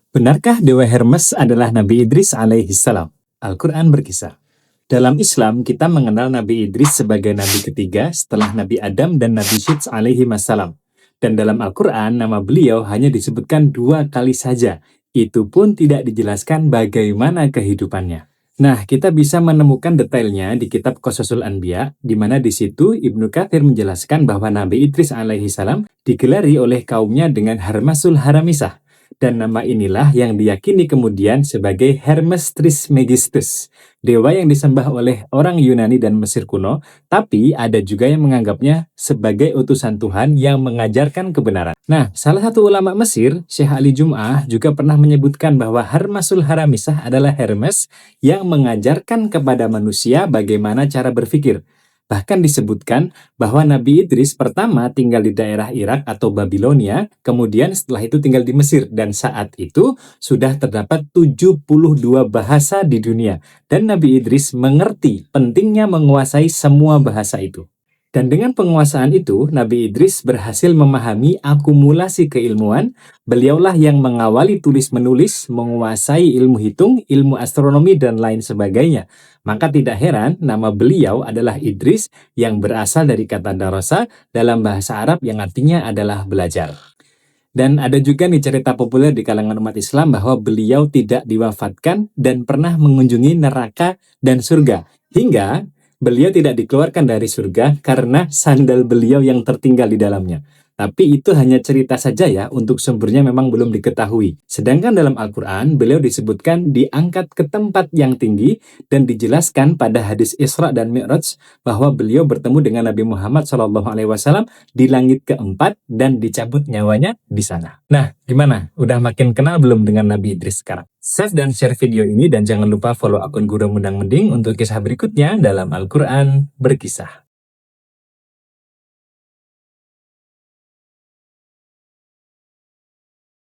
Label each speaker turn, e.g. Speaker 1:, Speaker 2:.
Speaker 1: Benarkah Dewa Hermes adalah Nabi Idris alaihi salam? Al-Quran berkisah. Dalam Islam, kita mengenal Nabi Idris sebagai Nabi ketiga setelah Nabi Adam dan Nabi Syeds alaihi wassalam. Dan dalam Al-Quran, nama beliau hanya disebutkan 2 kali saja. Itu pun tidak dijelaskan bagaimana kehidupannya. Nah, kita bisa menemukan detailnya di kitab Qasasul Anbiya, di mana di situ Ibnu Katsir menjelaskan bahwa Nabi Idris alaihi salam digelari oleh kaumnya dengan Harmasul Haramisah. Dan nama inilah yang diyakini kemudian sebagai Hermes Trismegistus, dewa yang disembah oleh orang Yunani dan Mesir kuno, tapi ada juga yang menganggapnya sebagai utusan Tuhan yang mengajarkan kebenaran. Nah, salah satu ulama Mesir, Syekh Ali Jum'ah, juga pernah menyebutkan bahwa Harmasul Haramisah adalah Hermes yang mengajarkan kepada manusia bagaimana cara berpikir. Bahkan disebutkan bahwa Nabi Idris pertama tinggal di daerah Irak atau Babilonia, kemudian setelah itu tinggal di Mesir, dan saat itu sudah terdapat 72 bahasa di dunia. Dan Nabi Idris mengerti pentingnya menguasai semua bahasa itu. Dan dengan penguasaan itu, Nabi Idris berhasil memahami akumulasi keilmuan. Beliaulah yang mengawali tulis-menulis, menguasai ilmu hitung, ilmu astronomi, dan lain sebagainya. Maka tidak heran nama beliau adalah Idris yang berasal dari kata darasa dalam bahasa Arab yang artinya adalah belajar. Dan ada juga nih cerita populer di kalangan umat Islam bahwa beliau tidak diwafatkan dan pernah mengunjungi neraka dan surga. Hingga beliau tidak dikeluarkan dari surga karena sandal beliau yang tertinggal di dalamnya. Tapi itu hanya cerita saja ya, untuk sumbernya memang belum diketahui. Sedangkan dalam Al-Quran, beliau disebutkan diangkat ke tempat yang tinggi dan dijelaskan pada hadis Isra dan Mi'raj bahwa beliau bertemu dengan Nabi Muhammad SAW di langit keempat dan dicabut nyawanya di sana. Nah, gimana? Udah makin kenal belum dengan Nabi Idris sekarang? Save dan share video ini dan jangan lupa follow akun Guru Mendang Mending untuk kisah berikutnya dalam Al-Quran berkisah.